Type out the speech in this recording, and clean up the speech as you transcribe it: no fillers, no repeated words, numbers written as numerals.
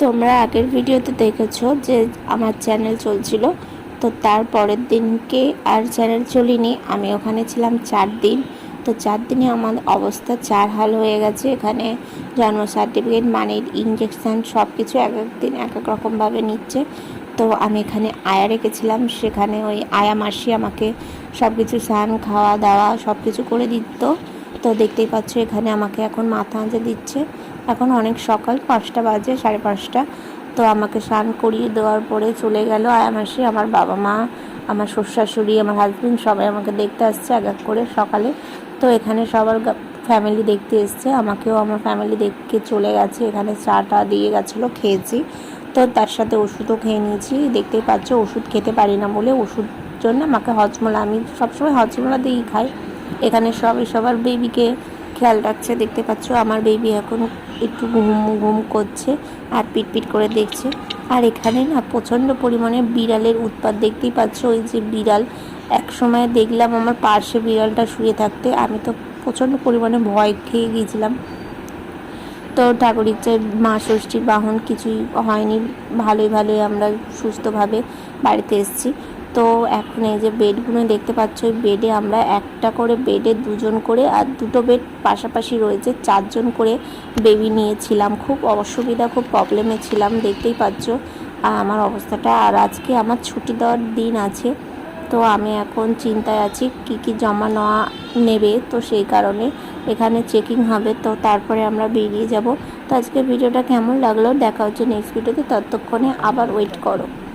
তোমরা আগের ভিডিওতে দেখেছো যে আমার চ্যানেল চলছিল, তো তার পরের দিনকে আর চ্যানেল চলিনি। আমি ওখানে ছিলাম 4 দিন। তো 4 দিনে আমার অবস্থা চার হাল হয়ে গেছে। এখানে জন্ম সার্টিফিকেট, মানির ইঞ্জেকশান সব কিছু এক এক দিন এক এক রকমভাবে নিচ্ছে। তো আমি এখানে আয়া রেখেছিলাম, সেখানে ওই আয়া মাসি আমাকে সব কিছু স্নান খাওয়া দাওয়া সব কিছু করে দিত। তো দেখতেই পাচ্ছ এখানে আমাকে এখন মাথা আঁচে দিচ্ছে। এখন অনেক সকাল, 5টা বাজে, 5:30। তো আমাকে স্নান করিয়ে দেওয়ার পরে চলে গেল আয়া মাসি। আমার বাবা মা, আমার শ্বশুর-শাশুড়ি, আমার হাজবেন্ড সবাই আমাকে দেখতে আসছে এক এক করে সকালে। তো এখানে সবার ফ্যামিলি দেখতে এসছে, আমাকেও আমার ফ্যামিলি দেখে চলে গেছে। এখানে চাটা দিয়ে গেছিলো, খেয়েছি। তো তার সাথে ওষুধও খেয়ে নিয়েছি। দেখতেই পাচ্ছ ওষুধ খেতে পারি না বলে ওষুধ জন্য আমাকে হজমোলা, আমি সবসময় হজমোলা দিয়েই খাই। এখানে সবার বেবিকে খেয়াল রাখছে। দেখতে পাচ্ছ আমার বেবি এখন একটু ঘুম করছে আর পিটপিট করে দেখছে। আর এখানে না প্রচণ্ড পরিমাণে বিড়ালের উৎপাত। দেখতেই পাচ্ছ ওই যে বিড়াল, এক সময় দেখলাম আমার পাশে বিড়ালটা শুয়ে থাকতে, আমি তো প্রচণ্ড পরিমাণে ভয় খেয়ে গিয়েছিলাম। তো ঠাকুর ইচ্ছায় মা ষষ্ঠীর বাহন কিছুই হয়নি, ভালোই আমরা সুস্থভাবে বাড়িতে এসেছি। তো এখন এই যে বেডগুলো দেখতে পাচ্ছ, ওই বেডে আমরা একটা করে বেডে 2জন করে, আর 2টো বেড পাশাপাশি রয়েছে, 4জন করে বেবি নিয়েছিলাম। খুব অসুবিধা, খুব প্রবলেমে ছিলাম, দেখতেই পাচ্ছ আমার অবস্থাটা। আর আজকে আমার ছুটি দেওয়ার দিন আছে, তো আমি এখন চিন্তায় আছি কি জমা নেওয়া নেবে। তো সেই কারণে এখানে চেকিং হবে, তো তারপরে আমরা বেরিয়ে যাব। তো আজকে ভিডিওটা কেমন লাগলো দেখা হচ্ছে নেক্সট ভিডিওতে, ততক্ষণে আবার ওয়েট করো।